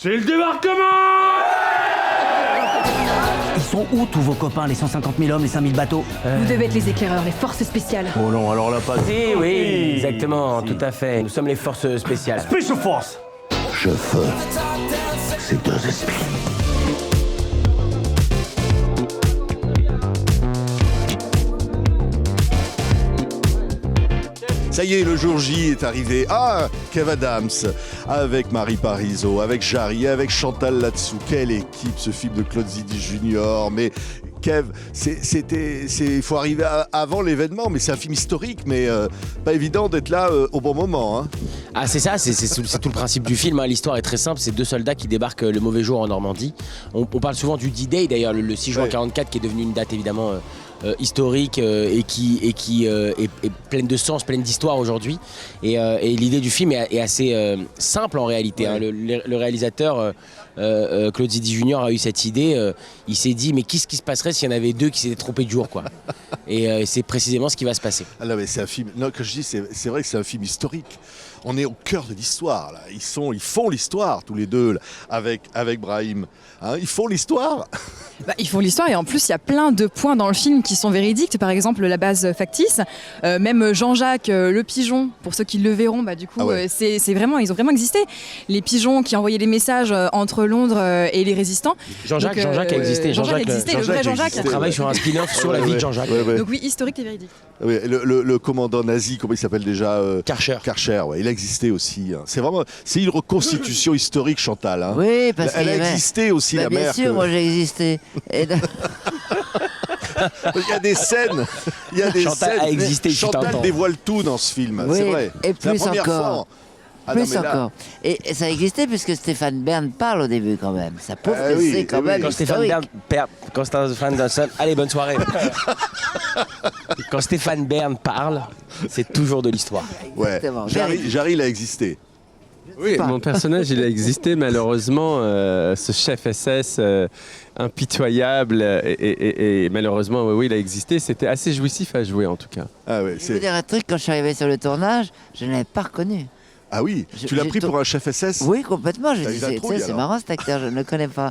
C'est le débarquement! Ils sont où tous vos copains, les 150 000 hommes, les 5 000 bateaux? Vous devez être les éclaireurs, les forces spéciales. Oh non, alors là, pas... Si, oui, exactement, tout à fait. Nous sommes les forces spéciales. Special Force! Je veux ces deux esprits. Ça y est, le jour J est arrivé. Ah, Kev Adams, avec Marie Parizeau, avec Jarry, avec Chantal Latsou. Quelle équipe, ce film de Claude Zidi Junior. Mais Kev, il faut arriver avant l'événement, mais c'est un film historique, mais pas évident d'être là au bon moment. Hein. Ah, c'est ça, c'est tout le principe du film. Hein. L'histoire est très simple, c'est deux soldats qui débarquent le mauvais jour en Normandie. On parle souvent du D-Day, d'ailleurs, le 6 juin 44, qui est devenu une date évidemment historique et qui est pleine de sens, pleine d'histoire aujourd'hui. Et l'idée du film est assez simple en réalité. Hein. Le réalisateur Claude Zidi Junior a eu cette idée. Il s'est dit, mais qu'est-ce qui se passerait s'il y en avait deux qui s'étaient trompés de jour, quoi. Et c'est précisément ce qui va se passer. Ah non, mais c'est un film. Non, que je dis, c'est vrai que c'est un film historique. On est au cœur de l'histoire, là. Ils font l'histoire, tous les deux, là, avec Brahim. Hein, ils font l'histoire. Ils font l'histoire et en plus il y a plein de points dans le film qui sont véridiques, par exemple la base factice, même Jean-Jacques le pigeon, pour ceux qui le verront, du coup c'est vraiment, ils ont vraiment existé, les pigeons qui envoyaient les messages entre Londres et les résistants. Jean-Jacques a existé. Jean-Jacques existait, le vrai Jean-Jacques. On travaille sur un spin-off sur la vie de Jean-Jacques. Donc oui, historique et véridique. Oui, le commandant nazi, comment il s'appelle déjà Karcher, ouais, il a existé aussi. Hein. C'est une reconstitution historique, Chantal. Hein. Oui, parce elle a existé aussi, la mère. Bien sûr, moi j'ai existé. Il y a des scènes. Chantal a existé. Chantal dévoile tout dans ce film. Oui, c'est vrai. Et plus encore. Plus encore. Et ça existait puisque Stéphane Bern parle au début quand même. Ça prouve que c'est quand même historique. Quand Stéphane Bern... Allez, bonne soirée. Quand Stéphane Bern parle, c'est toujours de l'histoire. Ouais. Jarry, il a existé. Oui, mon personnage, il a existé. Malheureusement, ce chef SS impitoyable et malheureusement, oui, il a existé. C'était assez jouissif à jouer, en tout cas. Ah ouais, je vais vous dire un truc, quand je suis arrivé sur le tournage, je ne l'avais pas reconnu. Ah oui, tu l'as pris pour un chef SS? Oui, complètement. Je disais, c'est marrant cet acteur, je ne le connais pas.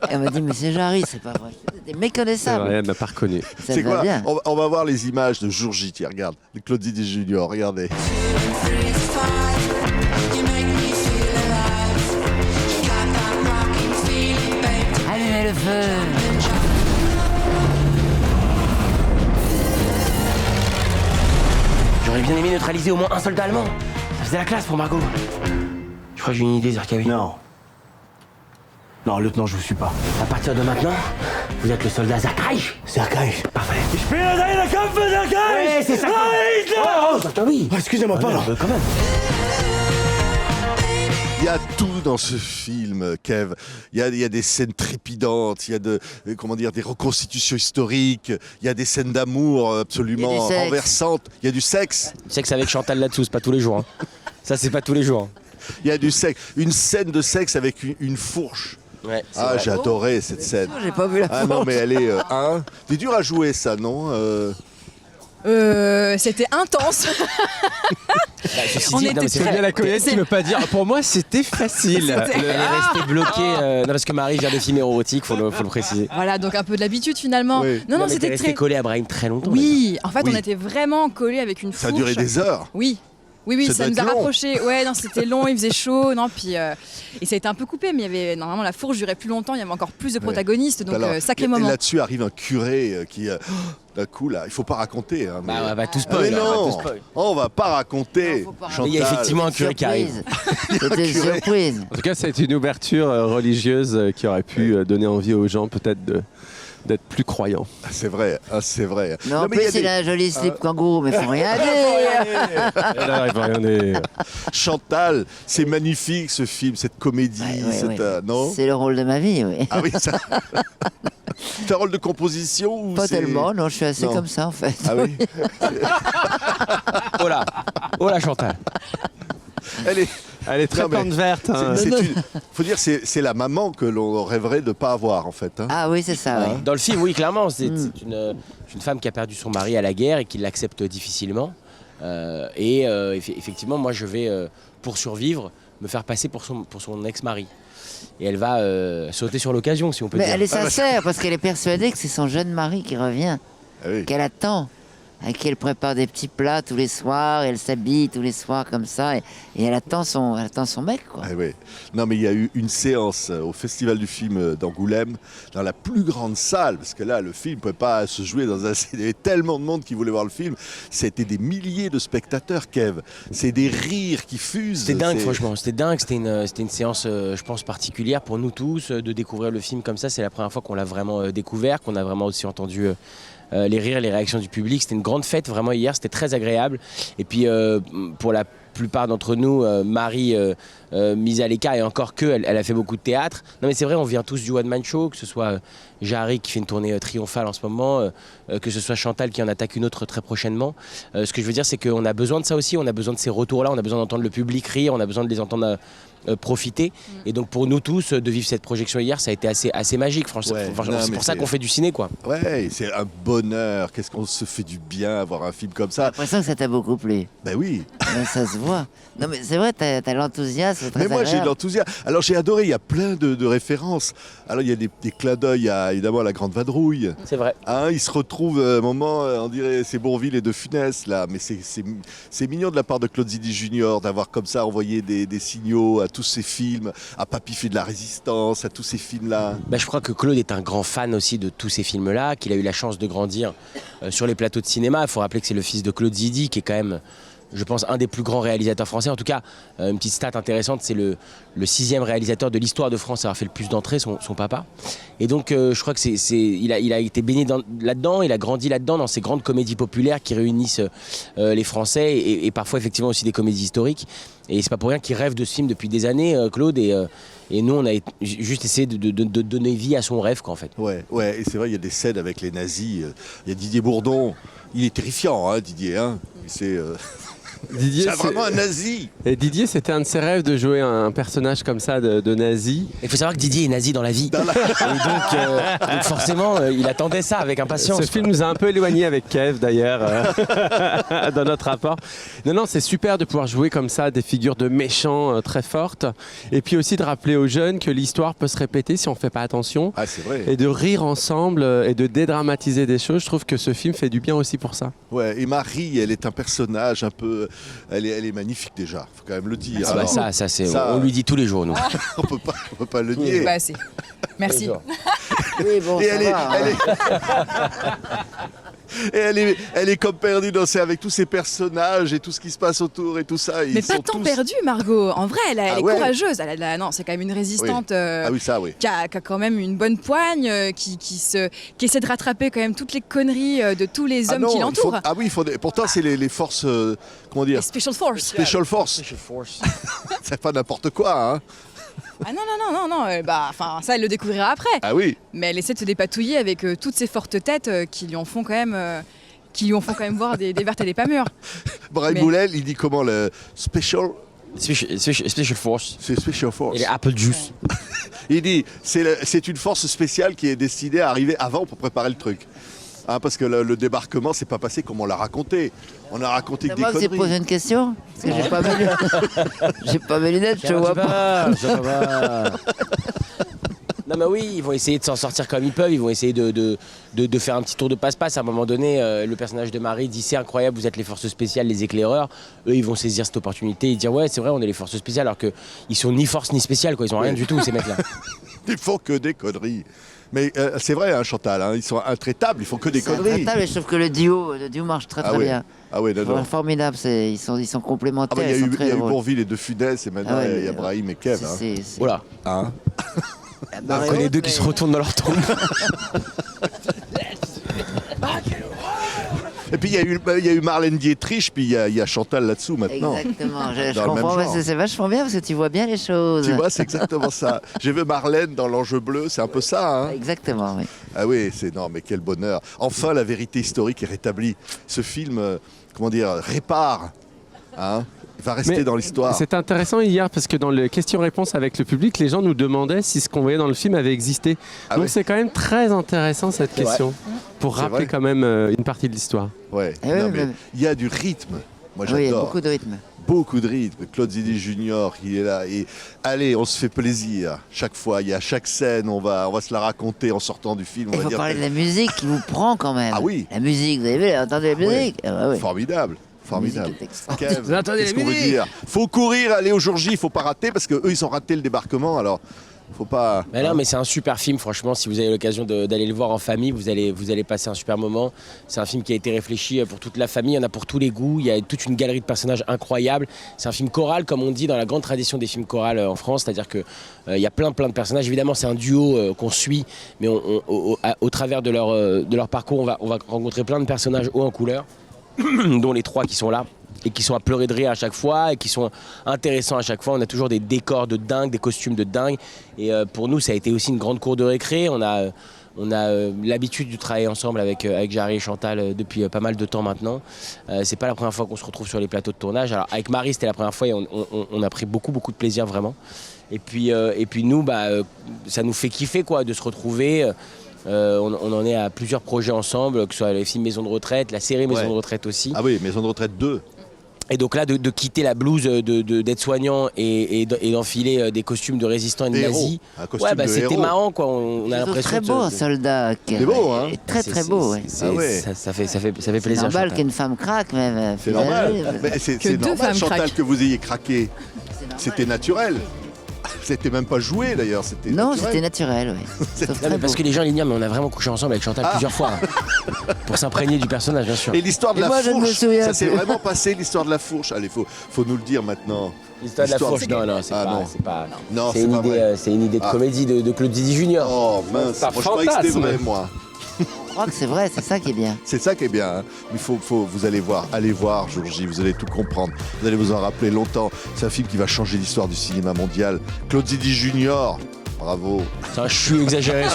Et on m'a dit, mais c'est Jarry, c'est pas vrai. C'était méconnaissable. C'est vrai, elle m'a pas reconnu. C'est quoi? On va voir les images de jour J. Tiens, regarde, de Claude Zidi Junior, regardez. Allumez le feu. J'aurais bien aimé neutraliser au moins un soldat allemand. Ça faisait la classe pour Margot. Je crois que j'ai une idée, Zarkawi. Non. Non, lieutenant, je vous suis pas. À partir de maintenant, vous êtes le soldat Zerkaï. Zerkaï. Parfait. Je peux aller la Kampf Zerkaï. Oui, c'est ça. Oui. Excusez-moi pas, là. Quand même. Il y a tout dans ce film, Kev. Il y a des scènes trépidantes, il y a des reconstitutions historiques, il y a des scènes d'amour absolument renversantes. Il y a du sexe. Sexe avec Chantal Latsou, c'est pas tous les jours. Hein. Ça, c'est pas tous les jours. Il y a du sexe. Une scène de sexe avec une fourche. Ouais, j'ai adoré cette scène. J'ai pas vu la fourche. Ah non, mais elle est... C'est dur à jouer, ça, non C'était intense. On était c'est bien la connaître, tu veux pas dire. Pour moi, c'était facile. Rester bloqué. Non, parce que Marie vient de films érotiques, faut le préciser. Voilà, donc un peu de l'habitude finalement. Oui. Non, c'était resté collé à Brahim très longtemps. Oui, en fait, on était vraiment collés avec une fourche. Ça a duré des heures. Oui, ça nous a rapprochés. Ouais, non, c'était long, il faisait chaud, non, puis et ça a été un peu coupé, mais il y avait normalement la fourche durait plus longtemps, il y avait encore plus de protagonistes, donc sacré moment. Et là-dessus arrive un curé qui d'un coup là, il faut pas raconter. Hein, mais... on va tout spoil. On va pas raconter. Chantal. Il y a effectivement un curé qui arrive. C'était une surprise. En tout cas, c'est une ouverture religieuse qui aurait pu donner envie aux gens peut-être d'être plus croyants. C'est vrai, c'est vrai. Mais en plus, il a un joli slip kangourou, mais faut rien dire. Chantal, c'est magnifique ce film, cette comédie. Non, c'est le rôle de ma vie, oui. Ah oui, ça... C'est un rôle de composition ou pas tellement, non, je suis assez comme ça en fait. Ah oui. Oh là, Chantal. Elle est très plante verte. Hein. Faut dire, c'est la maman que l'on rêverait de ne pas avoir, en fait. Hein. Ah oui, c'est ça. Oui. Dans le film, oui, clairement, c'est une femme qui a perdu son mari à la guerre et qui l'accepte difficilement. Effectivement, moi, je vais, pour survivre, me faire passer pour son ex-mari. et elle va sauter sur l'occasion, si on peut Mais dire. elle est sincère parce qu'elle est persuadée que c'est son jeune mari qui revient, qu'elle attend, à qui elle prépare des petits plats tous les soirs, et elle s'habille tous les soirs comme ça, et elle attend son mec, quoi. Ah oui. Non, mais il y a eu une séance au Festival du film d'Angoulême, dans la plus grande salle, parce que là, le film ne pouvait pas se jouer dans un... Il y avait tellement de monde qui voulait voir le film. C'était des milliers de spectateurs, Kev. C'est des rires qui fusent. C'était dingue, franchement. C'était dingue. C'était une séance, je pense, particulière pour nous tous, de découvrir le film comme ça. C'est la première fois qu'on l'a vraiment découvert, qu'on a vraiment aussi entendu... les rires, les réactions du public. C'était une grande fête vraiment hier, c'était très agréable. Et puis pour la plupart d'entre nous, Marie mise à l'écart, et encore elle a fait beaucoup de théâtre. Non mais c'est vrai, on vient tous du One Man Show, que ce soit Jarry qui fait une tournée triomphale en ce moment, que ce soit Chantal qui en attaque une autre très prochainement. Ce que je veux dire, c'est qu'on a besoin de ça aussi, on a besoin de ces retours-là, on a besoin d'entendre le public rire, on a besoin de les entendre profiter. Et donc pour nous tous, de vivre cette projection hier, ça a été assez magique. Franchement, c'est pour ça qu'on fait du ciné, quoi. Ouais, c'est un bonheur. Qu'est-ce qu'on se fait du bien à voir un film comme ça. J'ai l'impression que ça t'a beaucoup plu. Ben oui. Ben, ça se voit. Non mais c'est vrai, t'as l'enthousiasme. C'est très mais moi agréable. j'ai de l'enthousiasme. Alors j'ai adoré, il y a plein de références. Alors il y a des clins d'œil évidemment à la Grande Vadrouille. C'est vrai. Hein, ils se retrouvent à un moment, on dirait c'est Bourvil et De Funès là, mais c'est mignon de la part de Claude Zidi Junior d'avoir comme ça envoyé des signaux à tous ces films, à Papy fait de la résistance, à tous ces films-là. Bah, je crois que Claude est un grand fan aussi de tous ces films-là, qu'il a eu la chance de grandir sur les plateaux de cinéma. Il faut rappeler que c'est le fils de Claude Zidi, qui est quand même, je pense, un des plus grands réalisateurs français. En tout cas, une petite stat intéressante, c'est le 6e réalisateur de l'histoire de France à avoir fait le plus d'entrées, son papa. Et donc, je crois que il a été baigné là-dedans, il a grandi là-dedans, dans ces grandes comédies populaires qui réunissent les Français et parfois effectivement aussi des comédies historiques. Et c'est pas pour rien qu'il rêve de ce film depuis des années, Claude. Et nous, on a juste essayé de donner vie à son rêve, quoi, en fait. Ouais, et c'est vrai, il y a des scènes avec les nazis. Il y a Didier Bourdon. Il est terrifiant, hein, Didier. Hein. Didier, c'est vraiment un nazi. Et Didier, c'était un de ses rêves de jouer un personnage comme ça de nazi. Il faut savoir que Didier est nazi dans la vie. Et donc forcément, il attendait ça avec impatience. Ce film nous a un peu éloignés avec Kev d'ailleurs dans notre rapport. Non, c'est super de pouvoir jouer comme ça des figures de méchants très fortes. Et puis aussi de rappeler aux jeunes que l'histoire peut se répéter si on ne fait pas attention. Ah, c'est vrai. Et de rire ensemble et de dédramatiser des choses. Je trouve que ce film fait du bien aussi pour ça. Ouais, et Marie, elle est un personnage un peu... Elle est magnifique déjà, faut quand même le dire. Ah, alors, on lui dit tous les jours, nous. on peut pas le nier. Bah, c'est... Merci. Oui, bon, et elle est comme perdue dans avec tous ces personnages et tout ce qui se passe autour et tout ça. Mais pas tant perdue, Margot. En vrai, elle est courageuse. Non, c'est quand même une résistante qui a quand même une bonne poigne, qui essaie de rattraper quand même toutes les conneries de tous les hommes qui l'entourent. Pourtant, c'est les forces, comment dire, Special Force. Special Force. C'est pas n'importe quoi, hein. Ah non, ça elle le découvrira après. Ah oui. Mais elle essaie de se dépatouiller avec toutes ces fortes têtes qui lui en font quand même voir des vertes et des pas mûres. Brahim Boulel, il dit comment le Special Force. C'est Special Force. Et les Apple Juice. Il dit c'est une force spéciale qui est destinée à arriver avant pour préparer le truc. Hein, parce que le débarquement s'est pas passé comme on l'a raconté. On a raconté que des conneries. Vous avez posé une question parce que j'ai pas mes lunettes, je vois pas. Non mais oui, ils vont essayer de s'en sortir comme ils peuvent, ils vont essayer de faire un petit tour de passe-passe. À un moment donné, le personnage de Marie dit c'est incroyable, vous êtes les forces spéciales, les éclaireurs. Eux, ils vont saisir cette opportunité et dire ouais, c'est vrai, on est les forces spéciales, alors qu'ils sont ni forces ni spéciales, quoi. Ils ont rien du tout, ces mecs-là. Ils font que des conneries. Mais c'est vrai, hein, Chantal, hein, ils sont intraitables, ils font que des conneries. Intraitables, et je trouve que le duo marche très bien. Ah ouais, non. Formidable, ils sont complémentaires. Il y a eu Bourvil et De Funès, et maintenant il y a Brahim et Kev. Voilà. Hein. On connaît les deux qui se retournent dans leur tombe. Et puis il y a eu Marlène Dietrich, puis il y a Chantal là-dessous maintenant. Exactement, je comprends, c'est vachement bien parce que tu vois bien les choses. Tu vois, c'est exactement ça. J'ai vu Marlène dans l'Enjeu bleu, c'est un peu ça. Hein. Exactement, oui. Ah oui, mais quel bonheur. Enfin, la vérité historique est rétablie. Ce film, répare. Hein. Il va rester dans l'histoire. C'est intéressant hier parce que dans les questions-réponses avec le public, les gens nous demandaient si ce qu'on voyait dans le film avait existé. Donc c'est quand même très intéressant cette question pour rappeler quand même une partie de l'histoire. Ouais. Il y a du rythme. Moi j'adore. Oui, il y a beaucoup de rythme. Beaucoup de rythme. Claude Zidi Junior, il est là. Et allez, on se fait plaisir. Chaque fois, il y a chaque scène, on va se la raconter en sortant du film. Il faut parler de la musique qui vous prend quand même. Ah oui. La musique, vous avez vu, entendu la musique Formidable. Formidable. Kev, Vous entendez qu'est-ce la qu'on veut musique dire? Faut courir, aller au jour J, il faut pas rater parce que eux ils ont raté le débarquement. Alors faut pas. Mais non, mais c'est un super film, franchement. Si vous avez l'occasion d'aller le voir en famille, vous allez passer un super moment. C'est un film qui a été réfléchi pour toute la famille, il y en a pour tous les goûts. Il y a toute une galerie de personnages incroyables. C'est un film choral, comme on dit dans la grande tradition des films chorales en France, c'est-à-dire que il y a plein de personnages. Évidemment, c'est un duo qu'on suit, mais au travers de leur parcours, on va rencontrer plein de personnages hauts en couleur, dont les 3 qui sont là. Et qui sont à pleurer de rire à chaque fois, et qui sont intéressants à chaque fois. On a toujours des décors de dingue, des costumes de dingue. Et pour nous, ça a été aussi une grande cour de récré. On a l'habitude de travailler ensemble avec Jarry et Chantal depuis pas mal de temps maintenant. C'est pas la première fois qu'on se retrouve sur les plateaux de tournage. Alors avec Marie, c'était la première fois et on a pris beaucoup de plaisir vraiment. Et puis nous, ça nous fait kiffer quoi, de se retrouver. On en est à plusieurs projets ensemble, que ce soit les films Maison de retraite, la série Maison de retraite aussi. Ah oui, Maison de retraite 2. Et donc là, de quitter la blouse d'être soignant et d'enfiler des costumes de résistants et de nazis, c'était marrant quoi. On a l'impression très beau, un soldat. C'est beau, hein. Très beau, ouais. Ça fait plaisir. C'est normal qu'une femme craque, même. C'est normal. C'est normal, Chantal, que vous ayez craqué. C'était naturel. C'était même pas joué d'ailleurs, c'était non, naturel. C'était naturel, oui. Non, mais parce que les gens l'ignorent, mais on a vraiment couché ensemble avec Chantal plusieurs fois pour s'imprégner du personnage, bien sûr. Et l'histoire de la moi, fourche, ça s'est vraiment passé, l'histoire de la fourche. Allez, faut nous le dire maintenant. L'histoire de la fourche, non, c'est une idée de comédie de Claude Zidi Junior. Oh mince, moi, je croyais que c'était vrai, moi. Je crois que c'est vrai, c'est ça qui est bien. C'est ça qui est bien. Hein. Mais vous allez voir jour J, vous allez tout comprendre. Vous allez vous en rappeler longtemps. C'est un film qui va changer l'histoire du cinéma mondial. Claude Zidi Junior, bravo. C'est un chouï exagéré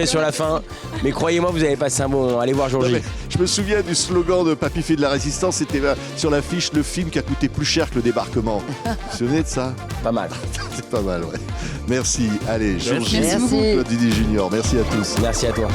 sur la fin. Mais croyez-moi, vous allez passer un bon moment. Allez voir jour J. Je me souviens du slogan de Papy fait de la résistance. C'était sur l'affiche le film qui a coûté plus cher que le débarquement. Vous vous souvenez de ça? Pas mal. C'est pas mal, ouais. Merci. Allez, jour J. Merci. Claude Zidi Junior. Merci à tous. Merci à toi.